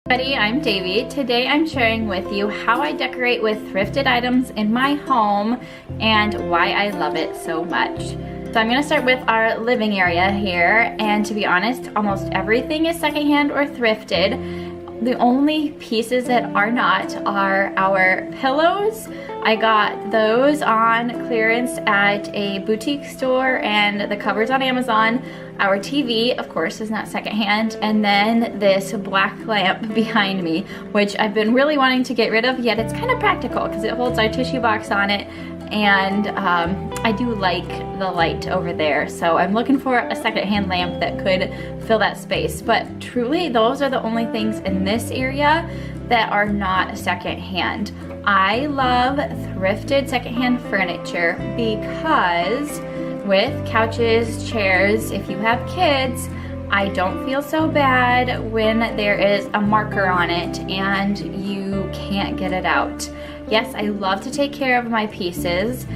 Everybody, I'm Davy. Today I'm sharing with you how I decorate with thrifted items in my home and why I love it so much. So I'm gonna start with our living area here, and to be honest, almost everything is secondhand or thrifted. The only pieces that are not are our pillows. I got those on clearance at a boutique store, and the covers on Amazon. Our TV, of course, is not secondhand, and then this black lamp behind me, which I've been really wanting to get rid of, yet it's kind of practical because it holds our tissue box on it, and I do like the light over there, so I'm looking for a secondhand lamp that could fill that space. But truly, those are the only things in this area that are not secondhand. I love thrifted secondhand furniture because with couches, chairs, if you have kids, I don't feel so bad when there is a marker on it and you can't get it out. Yes, I love to take care of my pieces.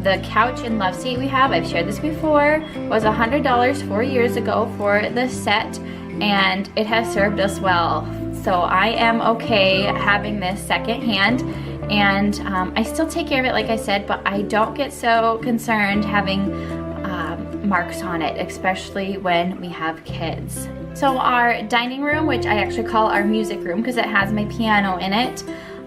The couch and love seat we have, I've shared this before, was $100 4 years ago for the set, and it has served us well. So I am okay having this secondhand, and I still take care of it like I said, but I don't get so concerned having marks on it, especially when we have kids. So our dining room, which I actually call our music room because it has my piano in it,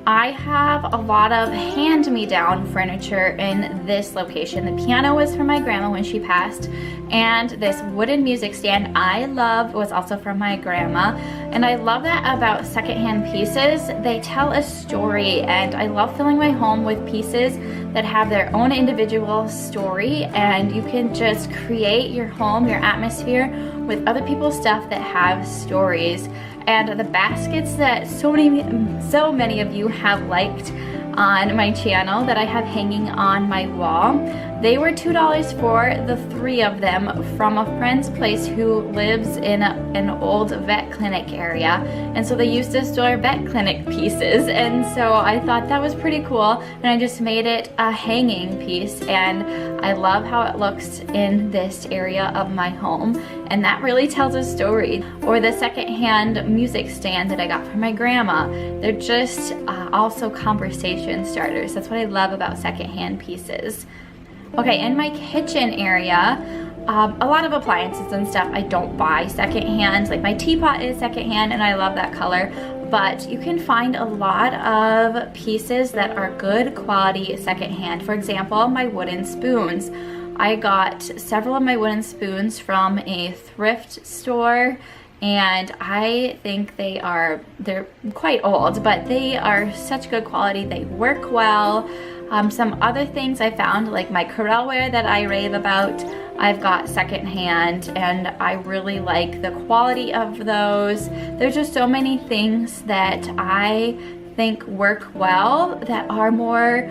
I have a lot of hand-me-down furniture in this location. The piano was from my grandma when she passed, and this wooden music stand I love was also from my grandma. And I love that about secondhand pieces. They tell a story, and I love filling my home with pieces that have their own individual story, and you can just create your home, your atmosphere with other people's stuff that have stories. And the baskets that so many of you have liked on my channel that I have hanging on my wall, they were $2 for the 3 of them from a friend's place who lives in an old vet clinic area, and so they used to store vet clinic pieces, and so I thought that was pretty cool, and I just made it a hanging piece, and I love how it looks in this area of my home, and that really tells a story. Or the secondhand music stand that I got from my grandma, they're just also conversation starters. That's what I love about secondhand pieces. Okay, in my kitchen area, a lot of appliances and stuff I don't buy secondhand. Like my teapot is secondhand and I love that color, but you can find a lot of pieces that are good quality secondhand. For example, my wooden spoons. I got several of my wooden spoons from a thrift store, and I think they're quite old, but they are such good quality. They work well. Some other things I found, like my Corelware that I rave about, I've got secondhand, and I really like the quality of those. There's just so many things that I think work well that are more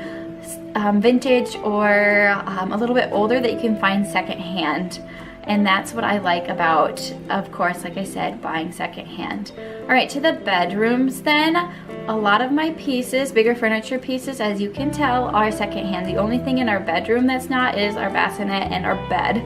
vintage or a little bit older that you can find secondhand. And that's what I like about, of course, like I said, buying secondhand. All right, to the bedrooms then. A lot of my pieces, bigger furniture pieces, as you can tell, are secondhand. The only thing in our bedroom that's not is our bassinet and our bed.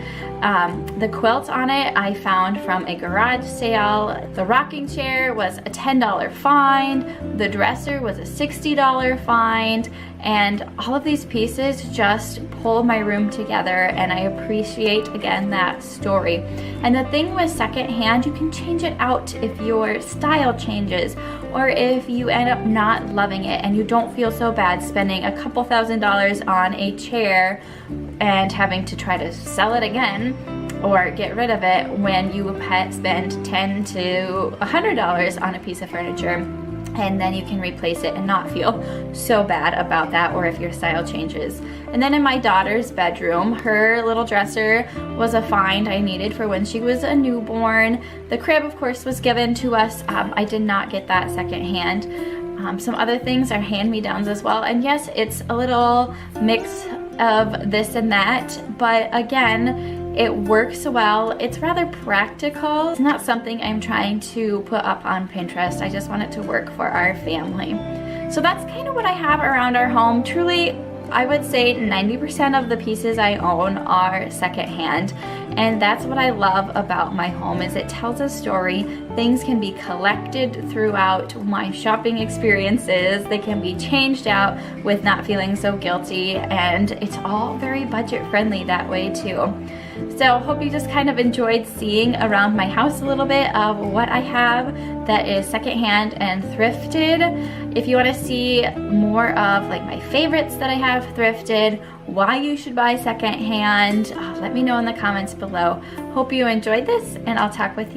The quilt on it I found from a garage sale. The rocking chair was a $10 find. The dresser was a $60 find. And all of these pieces just pull my room together, and I appreciate, again, that story. And the thing with secondhand, you can change it out if your style changes, or if you end up not loving it and you don't feel so bad spending a couple $1,000s on a chair and having to try to sell it again or get rid of it when you spend $10 to $100 on a piece of furniture. And then you can replace it and not feel so bad about that, or if your style changes. And then in my daughter's bedroom, her little dresser was a find I needed for when she was a newborn. The crib, of course, was given to us. I did not get that secondhand. Some other things are hand-me-downs as well. And yes, it's a little mix of this and that, but again, it works well. It's rather practical. It's not something I'm trying to put up on Pinterest. I just want it to work for our family. So that's kind of what I have around our home. Truly, I would say 90% of the pieces I own are secondhand, and that's what I love about my home is it tells a story. Things can be collected throughout my shopping experiences. They can be changed out with not feeling so guilty, and it's all very budget friendly that way too. So hope you just kind of enjoyed seeing around my house a little bit of what I have that is secondhand and thrifted. If you want to see more of like my favorites that I have thrifted, why you should buy secondhand, let me know in the comments below. Hope you enjoyed this, and I'll talk with you